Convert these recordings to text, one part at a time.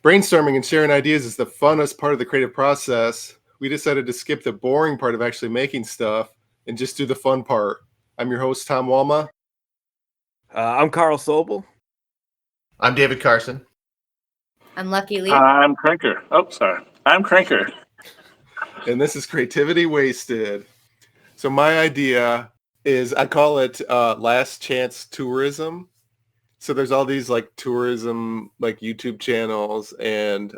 brainstorming and sharing ideas is the funnest part of the creative process, we decided to skip the boring part of actually making stuff and just do the fun part. I'm your host, Tom Walma. I'm Carl Sobel. I'm David Carson. I'm Lucky Lee. I'm Cranker. Oh, sorry. I'm Cranker. And this is Creativity Wasted. So my idea is, I call it last chance tourism. So there's all these like tourism, like YouTube channels and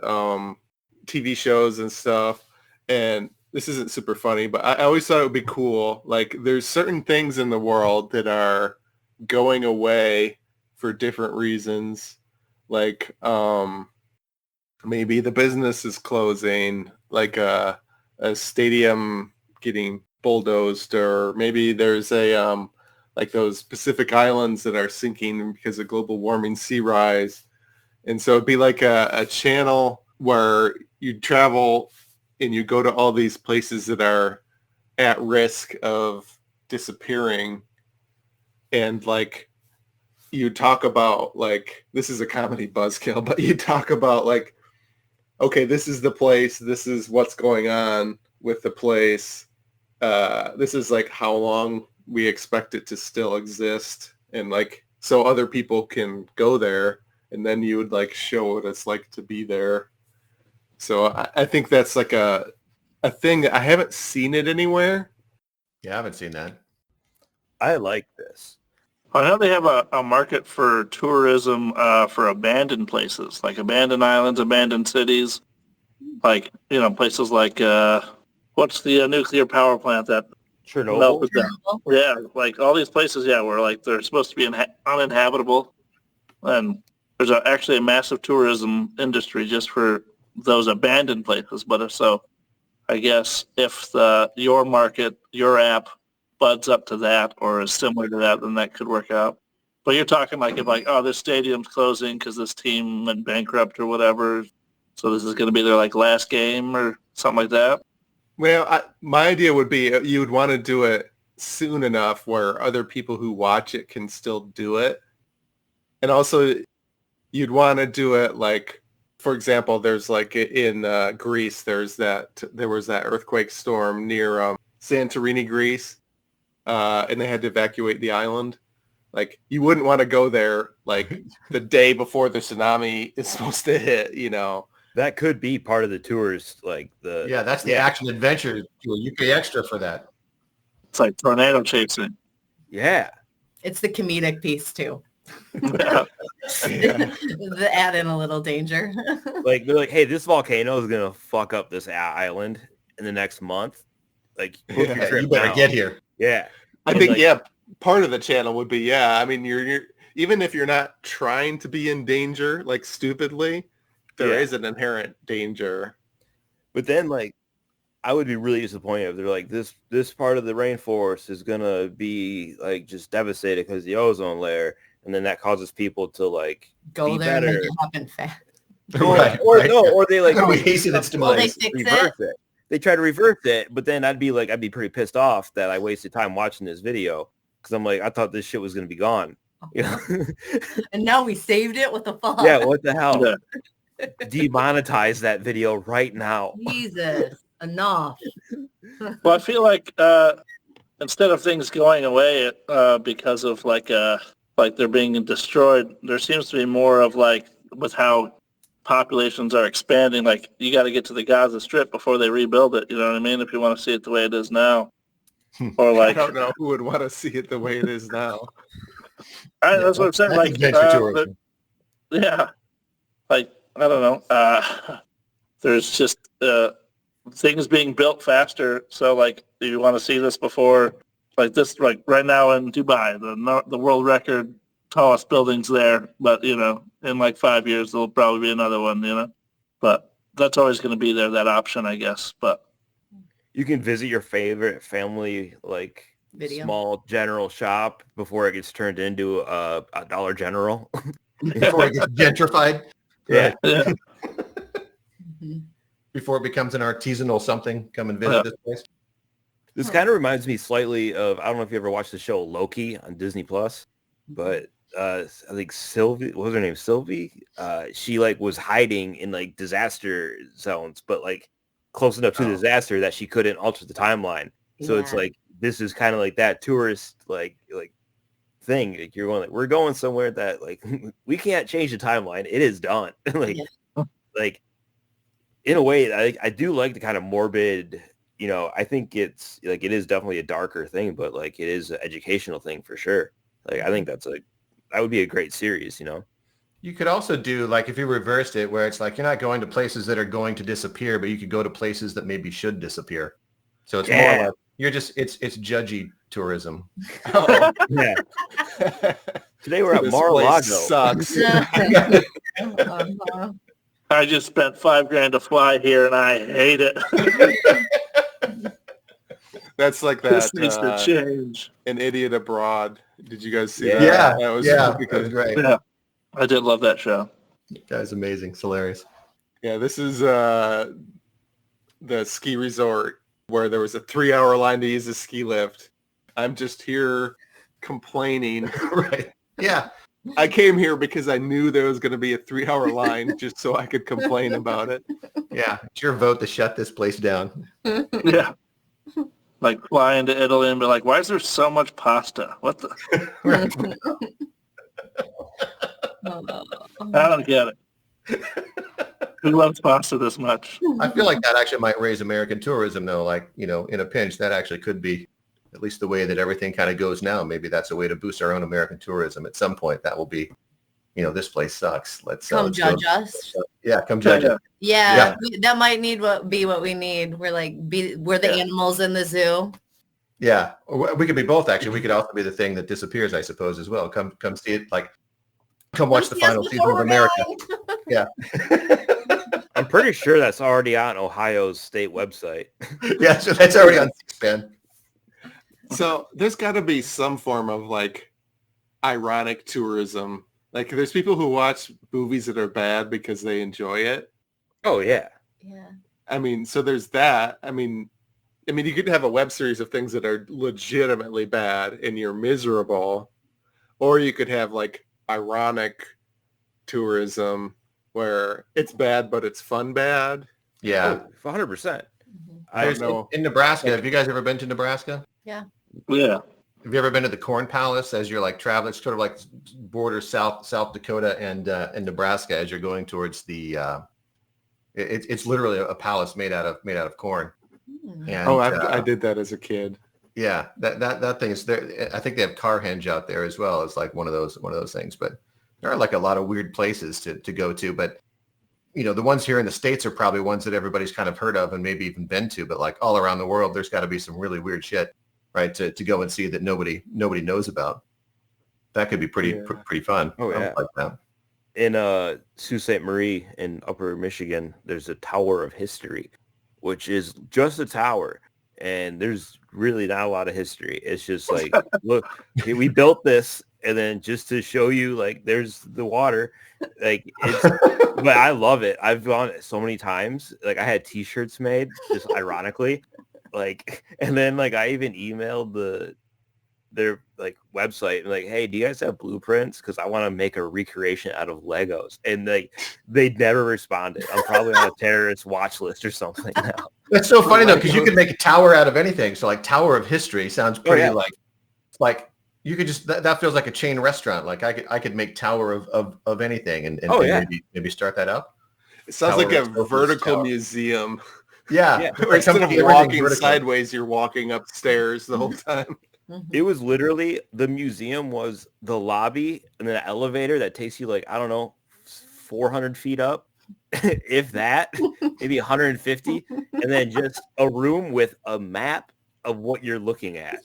TV shows and stuff. And this isn't super funny, but I always thought it would be cool. Like there's certain things in the world that are going away for different reasons. Like maybe the business is closing, like a stadium getting bulldozed, or maybe there's a like those Pacific Islands that are sinking because of global warming, sea rise. And so it'd be like a channel where you travel and you go to all these places that are at risk of disappearing. And like, you talk about like, this is a comedy buzzkill, but you talk about like, okay, this is the place. This is what's going on with the place. This is like how long we expect it to still exist, and like so other people can go there, and then you would like show what it's like to be there. So I think that's like a thing that I haven't seen it anywhere. Yeah, I haven't seen that. I like this. I know they have a market for tourism for abandoned places, like abandoned islands, abandoned cities, like, you know, places like what's the nuclear power plant that Chernobyl. Yeah, like all these places, yeah, where like they're supposed to be uninhabitable, and there's actually a massive tourism industry just for those abandoned places. But if so, I guess if your market, your app buds up to that or is similar to that, then that could work out. But you're talking like if like, oh, this stadium's closing because this team went bankrupt or whatever, so this is going to be their like last game or something like that. Well, my idea would be you would want to do it soon enough where other people who watch it can still do it. And also you'd want to do it like, for example, there's like in Greece, there was that earthquake storm near Santorini, Greece, and they had to evacuate the island. Like you wouldn't want to go there like the day before the tsunami is supposed to hit, you know. That could be part of the tours, like that's the action adventure tour. You pay extra for that. It's like tornado chasing. Yeah. It's the comedic piece too. Yeah. The add in a little danger. Like they're like, hey, this volcano is gonna fuck up this island in the next month. Like, book your trip You better now. get here. Yeah. I And, think like, part of the channel would be I mean you're even if you're not trying to be in danger like stupidly, there is an inherent danger. But then like I would be really disappointed if they're like this part of the rainforest is gonna be like just devastated because the ozone layer, and then that causes people to like Go be there better. and make it happen fast. Or they like we hasten its demise. reverse it. They try to reverse it, but then I'd be pretty pissed off that I wasted time watching this video because I'm like, I thought this shit was gonna be gone. You know? And now we saved it. What the fuck? Yeah, what the hell? Yeah. Demonetize that video right now. Jesus, enough. Well, I feel like instead of things going away because of like they're being destroyed, there seems to be more of like with how populations are expanding. Like you got to get to the Gaza Strip before they rebuild it. You know what I mean? If you want to see it the way it is now, or like I don't know who would want to see it the way it is now. that's what I'm saying. Like adventure tourism. yeah, like I don't know. There's just things being built faster. So like, if you want to see this before, like this, like right now in Dubai, the world record tallest building's there. But you know, in like 5 years, there'll probably be another one. You know, but that's always going to be there, that option, I guess. But You can visit your favorite family like Video. small general shop before it gets turned into a Dollar General. Before it gets gentrified. Yeah. yeah. Before it becomes an artisanal something, come and visit this place. This kind of reminds me slightly of, I don't know if you ever watched the show Loki on Disney Plus, but I think Sylvie, what was her name? Sylvie. She like was hiding in like disaster zones, but like close enough to Oh. disaster that she couldn't alter the timeline. So it's Yeah. like this is kind of like that tourist like thing. Like you're going like we're going somewhere that like we can't change the timeline. It is done. Like Yeah. like in a way, I do like the kind of morbid. You know, I think it's like it is definitely a darker thing, but like it is an educational thing for sure. Like I think that would be a great series, you know. You could also do like if you reversed it where it's like you're not going to places that are going to disappear, but you could go to places that maybe should disappear. So it's more Yeah. like you're just it's judgy tourism. Oh, Yeah. Today we're at this Mar-a-Lago. place sucks. Uh-huh. I just spent $5,000 to fly here, and I hate it. That's like This that. needs to change. An Idiot Abroad. Did you guys see Yeah. that? Yeah, That was yeah, really that was good. great. Yeah, I did love that show. Guy's amazing. It's hilarious. Yeah, this is the ski resort where there was a 3-hour line to use a ski lift. I'm just here complaining. Right. Yeah. I came here because I knew there was going to be a 3-hour line just so I could complain about it. Yeah. It's your vote to shut this place down. Yeah. Like fly into Italy and be like, why is there so much pasta? What the? Right. I don't get it. Who loves pasta this much? I feel like that actually might raise American tourism though. Like, you know, in a pinch, that actually could be at least the way that everything kind of goes now. Maybe that's a way to boost our own American tourism. At some point that will be, you know, this place sucks. Let's Come let's judge go. us. Yeah, come judge us. Yeah, that might be what we need. We're we're the Yeah. animals in the zoo. Yeah. Or we could be both actually. We could also be the thing that disappears, I suppose, as well. Come see it, like come watch the Yes, final before season of we're America. going. Yeah. I'm pretty sure that's already on Ohio's state website. Yeah, so that's already on C-SPAN. So there's got to be some form of like ironic tourism. Like there's people who watch movies that are bad because they enjoy it. Oh yeah. Yeah. I mean, so there's that. I mean, you could have a web series of things that are legitimately bad and you're miserable, or you could have like ironic tourism where it's bad but it's fun bad. Yeah. 100%. I don't know. In Nebraska, have you guys ever been to Nebraska? Yeah. Have you ever been to the Corn Palace as you're like traveling? It's sort of like border South Dakota and Nebraska as you're going towards the. It's literally a palace made out of corn. Hmm. And, I did that as a kid. yeah, that thing is there. I think they have Carhenge out there as well as like one of those things. But there are like a lot of weird places to go to. But you know, the ones here in the States are probably ones that everybody's kind of heard of and maybe even been to. But like all around the world, there's got to be some really weird shit. Right, to go and see that nobody knows about. That could be pretty fun. Oh, I yeah. like that. In Sault Ste. Marie in Upper Michigan, there's a Tower of History, which is just a tower, and there's really not a lot of history. It's just like, look, we built this, and then just to show you, like, there's the water. Like, it's, but I love it. I've gone so many times. Like, I had T-shirts made, just ironically. Like, and then like I even emailed their like website and like, hey, do you guys have blueprints? Because I want to make a recreation out of Legos. And like they never responded. I'm probably on a terrorist watch list or something now. That's so funny though, because you could make a tower out of anything. So like Tower of History sounds pretty like you could just that feels like a chain restaurant. Like I could make Tower of anything and maybe start that up. It sounds Tower like a of vertical Tower. museum. Yeah. Where instead of Everything walking vertical. sideways, you're walking upstairs the whole time. It was literally, the museum was the lobby and then an elevator that takes you like, I don't know, 400 feet up, if that, maybe 150, and then just a room with a map of what you're looking at.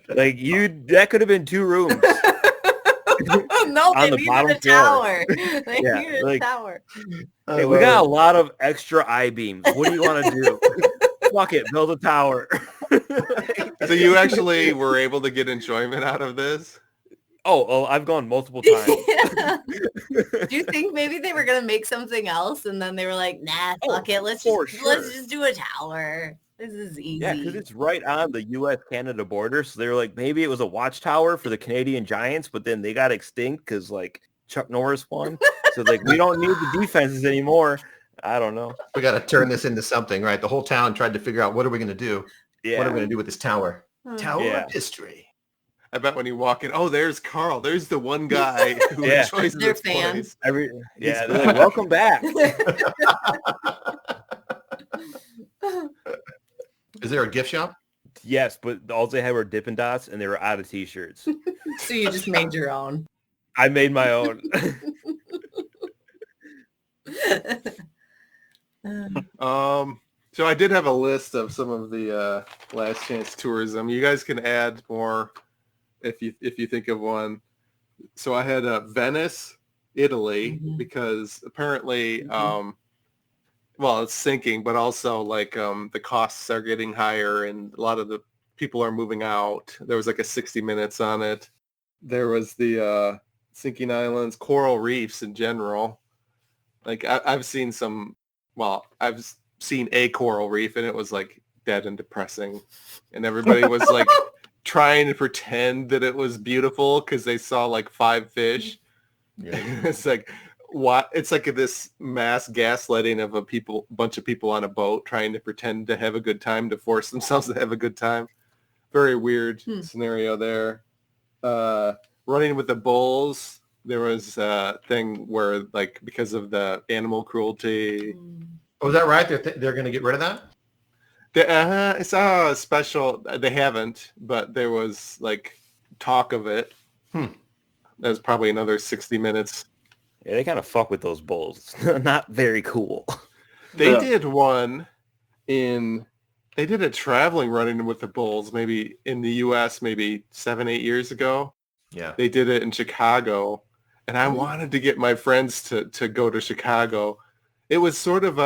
Like that could have been 2 rooms. No, On they the bottom needed a floor. tower. They Yeah, needed like- a tower. Hey, we got a lot of extra I-beams. What do you want to do? Fuck it, build a tower. So you actually were able to get enjoyment out of this? Oh, I've gone multiple times. Do you think maybe they were gonna make something else and then they were like, nah, fuck it. Let's just do a tower. This is easy. Yeah, because it's right on the U.S.-Canada border. So they were like, maybe it was a watchtower for the Canadian Giants, but then they got extinct because like Chuck Norris won. So like, we don't need the defenses anymore. I don't know. We got to turn this into something, right? The whole town tried to figure out what are we going to do? Yeah. What are we going to do with this tower? Tower Yeah. of history. I bet when you walk in, oh, there's Carl. There's the one guy who Yeah. enjoys They're this fans. place. They're like, welcome back. Is there a gift shop? Yes, but all they had were Dippin' Dots, and they were out of T-shirts. So you just made your own. I made my own. So I did have a list of some of the last chance tourism. You guys can add more if you think of one. So I had Venice, Italy, because apparently, well, it's sinking, but also like the costs are getting higher and a lot of the people are moving out. There was like a 60 Minutes on it. There was the sinking islands, coral reefs in general. Like I've seen some, well, I've seen a coral reef and it was like dead and depressing. And everybody was like trying to pretend that it was beautiful because they saw like 5 fish. Yeah. It's like, what? It's like this mass gaslighting of a bunch of people on a boat trying to pretend to have a good time, to force themselves to have a good time. Very weird scenario there. Running with the bulls. There was a thing where, like, because of the animal cruelty. Oh, is that right? They're going to get rid of that? It's a special. They haven't, but there was like talk of it. That was probably another 60 Minutes. Yeah, they kind of fuck with those bulls. Not very cool. They did one they did a traveling running with the bulls maybe in the U.S. maybe 7-8 years ago. Yeah. They did it in Chicago, and I wanted to get my friends to go to Chicago. It was sort of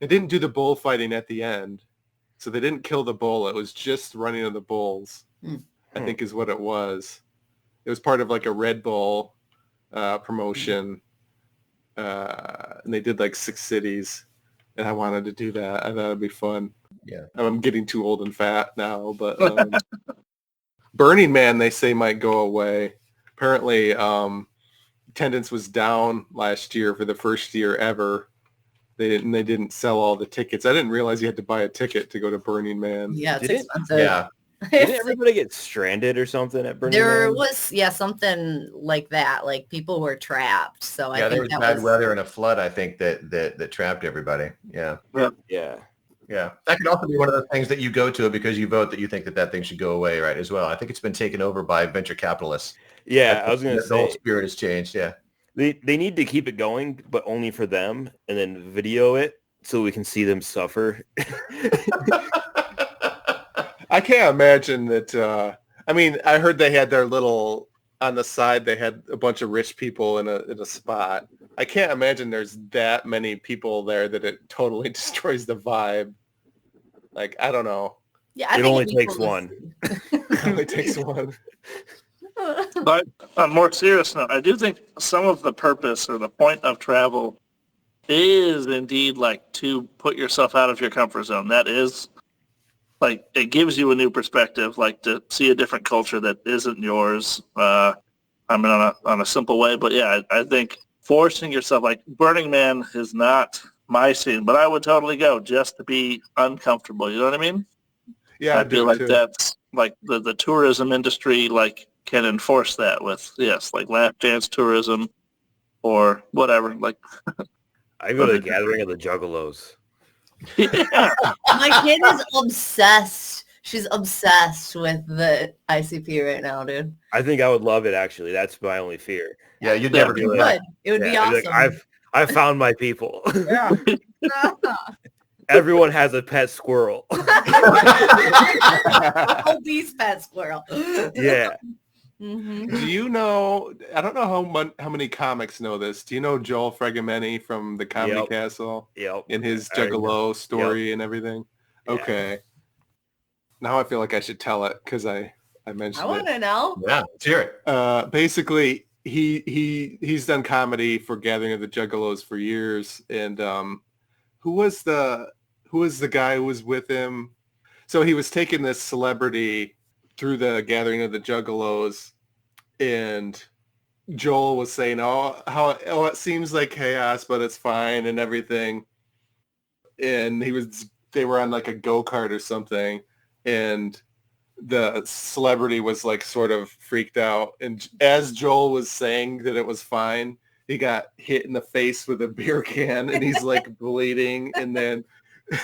it didn't do the bullfighting at the end, so they didn't kill the bull. It was just running of the bulls, I think is what it was. It was part of like a Red Bull promotion, and they did like 6 cities, and I wanted to do that. I thought it'd be fun. Yeah. I'm getting too old and fat now, but Burning Man, they say, might go away. Apparently, attendance was down last year for the first year ever. They didn't sell all the tickets. I didn't realize you had to buy a ticket to go to Burning Man. Yeah, it's Did it? expensive. Yeah. Didn't everybody get stranded or something at Burning There Man? was, something like that. Like people were trapped. So I Yeah, there think was that bad weather and a flood, I think, that trapped everybody. Yeah. Yeah. Yeah. That could also be one of the things that you go to because you vote that you think that thing should go away, right, as well. I think it's been taken over by venture capitalists. Yeah, I was going to The whole say, spirit has changed, yeah. they need to keep it going, but only for them, and then video it so we can see them suffer. I can't imagine that. I mean, I heard they had their little, on the side, they had a bunch of rich people in a spot. I can't imagine there's that many people there that it totally destroys the vibe. Like, I don't know. Yeah, It only takes one. It only takes one. But on a more serious note, I do think some of the purpose or the point of travel is indeed like to put yourself out of your comfort zone. That is like, it gives you a new perspective, like to see a different culture that isn't yours. I mean, on a simple way, but yeah, I think forcing yourself, like Burning Man is not my scene, but I would totally go just to be uncomfortable. You know what I mean? Yeah, I feel like too. that's like the tourism industry, like, can enforce that with, like lap dance tourism or whatever. Like, I go to the gathering of the Juggalos. yeah. My kid is obsessed. She's obsessed with the ICP right now, dude. I think I would love it, actually. That's my only fear. Yeah, you'd Yeah, never It do would. that. It would be I'd awesome. like, I've found my people. Yeah. Everyone has a pet squirrel. Obese pet squirrel. Yeah. Mhm. Do you know, I don't know how many comics know this. Do you know Joel Fregamenti from the Comedy Yep. Castle Yep. in his I know. Juggalo story and everything? Yeah. Okay. Now I feel like I should tell it because I I mentioned I want to know. Yeah, let's hear it. Basically, he's done comedy for Gathering of the Juggalos for years, and who was the guy who was with him? So he was taking this celebrity through the Gathering of the Juggalos, and Joel was saying, "Oh, it seems like chaos, but it's fine and everything." And they were on like a go-kart or something, and the celebrity was like sort of freaked out. And as Joel was saying that it was fine, he got hit in the face with a beer can, and he's like bleeding. And then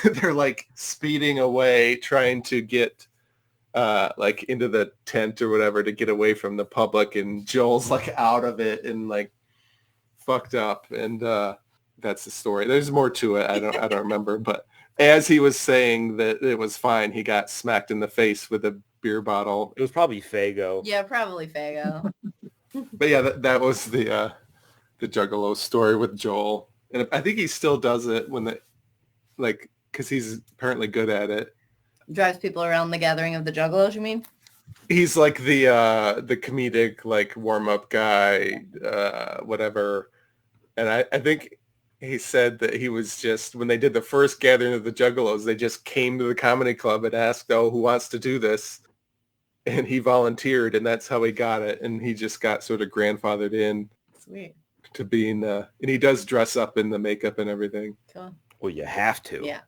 they're like speeding away, trying to get like into the tent or whatever to get away from the public. And Joel's like out of it and like fucked up. And that's the story. There's more to it. I don't remember. But as he was saying that it was fine, he got smacked in the face with a beer bottle. It was probably Fago. Yeah, probably Fago. But yeah, that was the Juggalo story with Joel. And I think he still does it when because he's apparently good at it. Drives people around the Gathering of the Juggalos, you mean? He's like the comedic like warm-up guy, whatever. And I think he said that he was just, when they did the first Gathering of the Juggalos, they just came to the comedy club and asked, "Oh, who wants to do this?" And he volunteered, and that's how he got it. And he just got sort of grandfathered in. Sweet. To being, and he does dress up in the makeup and everything. Cool. Well, you have to. Yeah.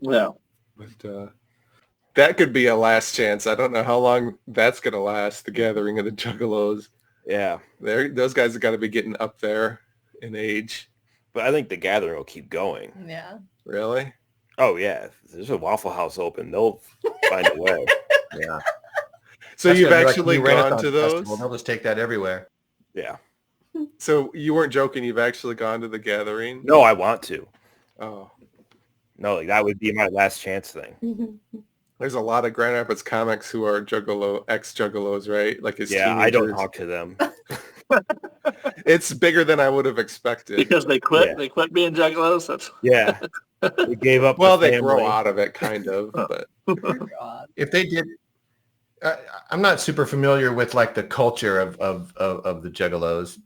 Yeah. But that could be a last chance. I don't know how long that's going to last, the Gathering of the Juggalos. Yeah. Those guys have got to be getting up there in age. But I think the Gathering will keep going. Yeah. Really? Oh, yeah. If there's a Waffle House open, they'll find a way. Yeah. So That's you've gonna be actually the gone Renaissance to those? Festival. They'll just take that everywhere. Yeah. So you weren't joking, you've actually gone to the Gathering? No, I want to. Oh. No, like that would be my last chance thing. There's a lot of Grand Rapids comics who are ex-Juggalos, right? Like Yeah, I don't talk to them. It's bigger than I would have expected. Because they quit. Yeah. They quit being Juggalos. That's Yeah. They gave up. Well, the they grow family. out of it, kind of. But God. If they did, I'm not super familiar with like the culture of the Juggalos,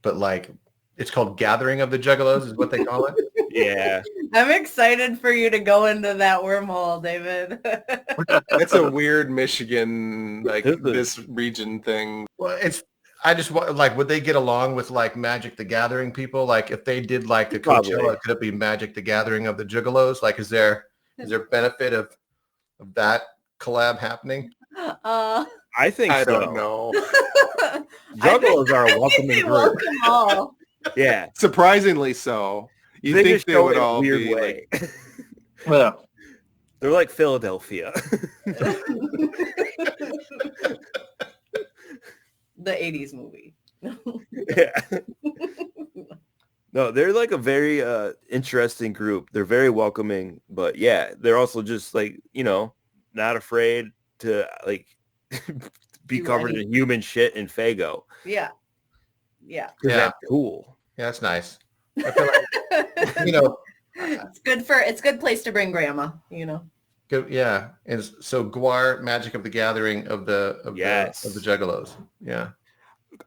but like it's called Gathering of the Juggalos is what they call it. Yeah. I'm excited for you to go into that wormhole, David. it's a weird Michigan, like This is- this region thing. Well, I just want, like, would they get along with like Magic the Gathering people? Like if they did like the Probably. Coachella, could it be Magic the Gathering of the Juggalos? Like is there benefit of that collab happening? I think I so. don't know. Juggalos are a I think welcoming they group. welcome all. Yeah. Surprisingly so. You They think just they show would it in a all weird be way. like, yeah. They're like Philadelphia. The 80s movie. Yeah. No, they're like a very interesting group. They're very welcoming, but yeah, they're also just like, not afraid to like be Do covered in human shit and Fago. Yeah. Yeah. 'Cause Yeah. that's cool. Yeah, that's nice. I feel like, it's good place to bring grandma, good, yeah. And so Guar, Magic of the Gathering of the Yes. Juggalos. Yeah.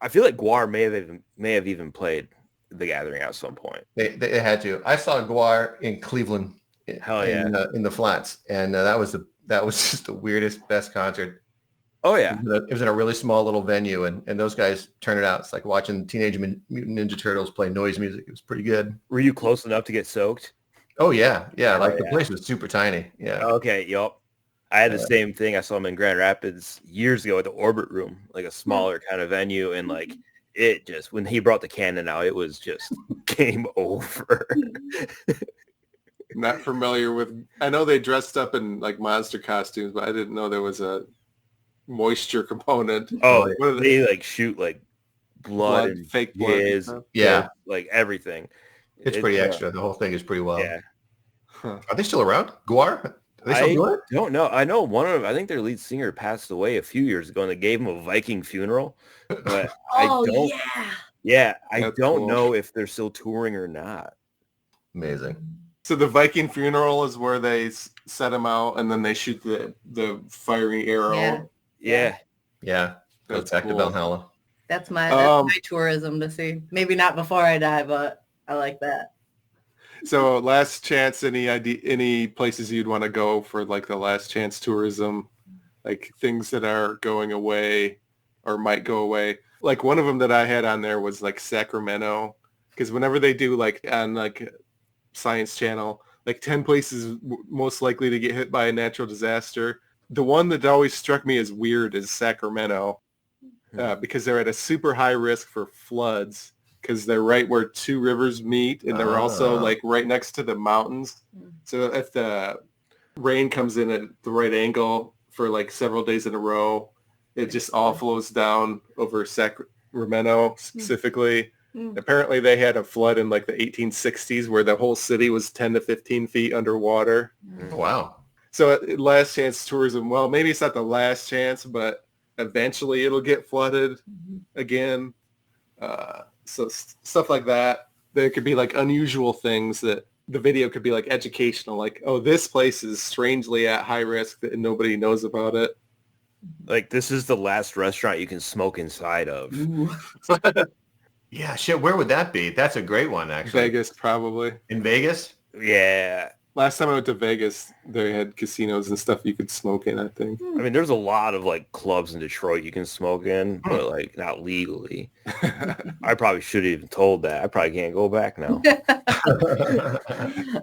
I feel like Guar may have even played the Gathering at some point. They had to. I saw Guar in Cleveland. Hell yeah. In the flats, and that was just the weirdest, best concert. Oh yeah. It was in a really small little venue, and those guys turn it out. It's like watching Teenage Mutant Ninja Turtles play noise music. It was pretty good. Were you close enough to get soaked? Oh yeah, yeah. Like the yeah. place was super tiny. Yeah. Okay, yup. I had the same thing. I saw him in Grand Rapids years ago at the Orbit Room, like a smaller kind of venue, and like it just, when he brought the cannon out, it was just game over. not familiar with. I know they dressed up in like monster costumes, but I didn't know there was a moisture component. Oh, What are they like shoot like blood and fake blood. and jizz, stuff? Yeah. like everything. It's pretty extra. The whole thing is pretty well. Yeah. Huh. Are they still around? Guar? Are they still doing it? Don't know. I know one of them, I think their lead singer passed away a few years ago and they gave him a Viking funeral. But I don't I That's don't cool. know if they're still touring or not. Amazing. So the Viking funeral is where they set him out and then they shoot the firing arrow. Yeah. Yeah. Yeah. Goes That's back cool. to Valhalla. That's my tourism to see. Maybe not before I die, but I like that. So last chance, any places you'd want to go for like the last chance tourism, like things that are going away or might go away. Like one of them that I had on there was like Sacramento, because whenever they do like on like Science Channel, like 10 places most likely to get hit by a natural disaster. The one that always struck me as weird is Sacramento, because they're at a super high risk for floods because they're right where two rivers meet, and they're also like right next to the mountains. So if the rain comes in at the right angle for like several days in a row, it just all flows down over Sacramento specifically. Apparently they had a flood in like the 1860s where the whole city was 10 to 15 feet underwater. Wow. So last chance tourism, well, maybe it's not the last chance, but eventually it'll get flooded again. So stuff like that. There could be like unusual things that the video could be like educational, like, oh, this place is strangely at high risk and nobody knows about it. Like, this is the last restaurant you can smoke inside of. Yeah, shit. Where would that be? That's a great one, actually. Vegas, probably. In Vegas? Yeah. Last time I went to Vegas, they had casinos and stuff you could smoke in, I think. I mean, there's a lot of like clubs in Detroit you can smoke in, but like not legally. I probably should have even told that. I probably can't go back now.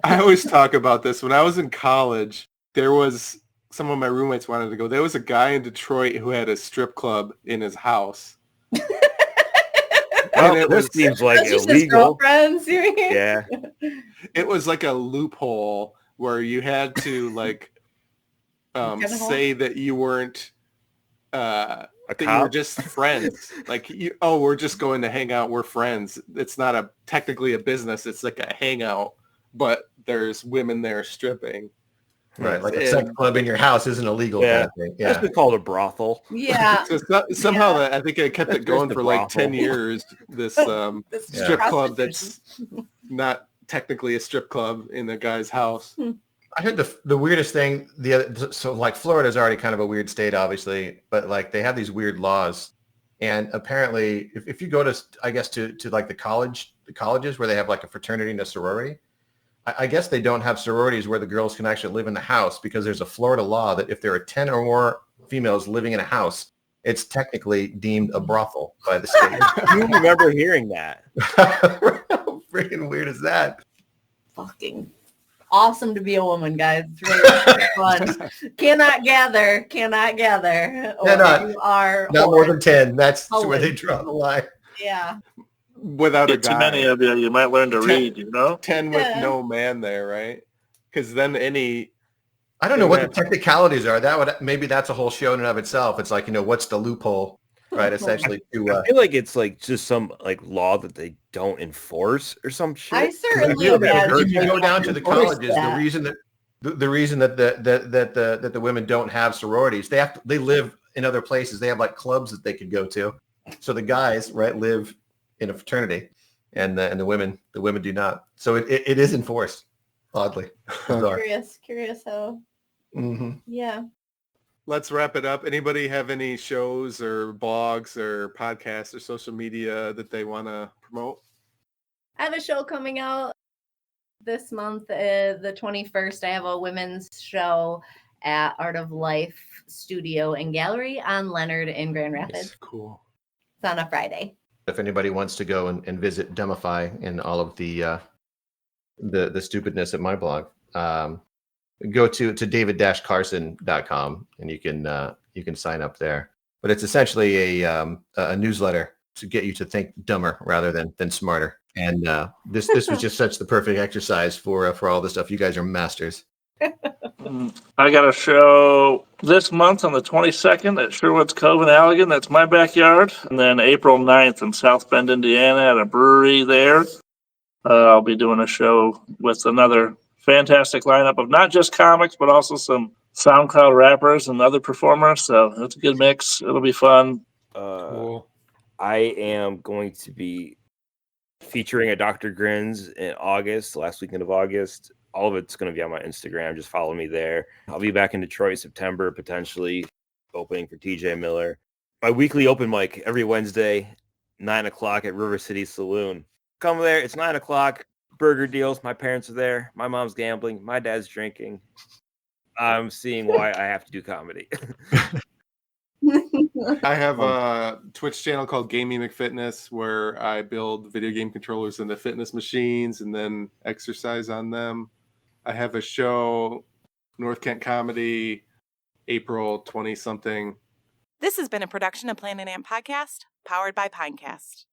I always talk about this. When I was in college, there was some of my roommates wanted to go. There was a guy in Detroit who had a strip club in his house. Well, this seems like That's just his illegal. girlfriends, you mean? Yeah. It was like a loophole where you had to like say that you weren't that you were just friends. Like we're just going to hang out. We're friends. It's not technically a business. It's like a hangout, but there's women there stripping. Right, like a sex club in your house isn't illegal. Kind of thing. Yeah, it's been called a brothel. Yeah. So somehow I think I kept it going for like 10 years. This strip club that's not technically a strip club in the guy's house. I heard the weirdest thing. So like Florida's already kind of a weird state, obviously, but like they have these weird laws, and apparently, if you go to, I guess to like the colleges where they have like a fraternity and a sorority. I guess they don't have sororities where the girls can actually live in the house because there's a Florida law that if there are 10 or more females living in a house, it's technically deemed a brothel by the state. You remember hearing that? How freaking weird is that? Fucking awesome to be a woman, guys. It's really fun. Cannot gather. Yeah, you are not more than 10. That's Holy. where they draw the line. Yeah. Without a Get guy. too many of you might learn to read, 10 with no man there, right? Because then I don't know what the technicalities are. Maybe that's a whole show in and of itself. It's like, what's the loophole, right? Essentially, I feel like it's like just some like law that they don't enforce or some shit. I certainly if you go down to the colleges, that. the reason that the women don't have sororities, they live in other places. They have like clubs that they could go to. So the guys, right, live in a fraternity, and the women do not. So it is enforced, oddly. Curious how. Mm-hmm. Yeah. Let's wrap it up. Anybody have any shows or blogs or podcasts or social media that they want to promote? I have a show coming out this month, the 21st. I have a women's show at Art of Life Studio and Gallery on Leonard in Grand Rapids. That's cool. It's on a Friday. If anybody wants to go and visit Demify and all of the stupidness at my blog, go to david-carson.com and you can sign up there. But it's essentially a newsletter to get you to think dumber rather than smarter. And this was just such the perfect exercise for all this stuff. You guys are masters. I got a show this month on the 22nd at Sherwood's Cove in Allegan. That's my backyard. And then April 9th in South Bend, Indiana at a brewery there. I'll be doing a show with another fantastic lineup of not just comics, but also some SoundCloud rappers and other performers. So it's a good mix. It'll be fun. Cool. I am going to be featuring a Dr. Grins in August, the last weekend of August. All of it's going to be on my Instagram. Just follow me there. I'll be back in Detroit September, potentially opening for TJ Miller. my weekly open mic every Wednesday, 9:00 at River City Saloon. Come there. It's 9:00. Burger deals. My parents are there. My mom's gambling. My dad's drinking. I'm seeing why I have to do comedy. I have a Twitch channel called Gaming McFitness where I build video game controllers into fitness machines and then exercise on them. I have a show, North Kent Comedy, April 20-something. This has been a production of Planet Amp Podcast, powered by Pinecast.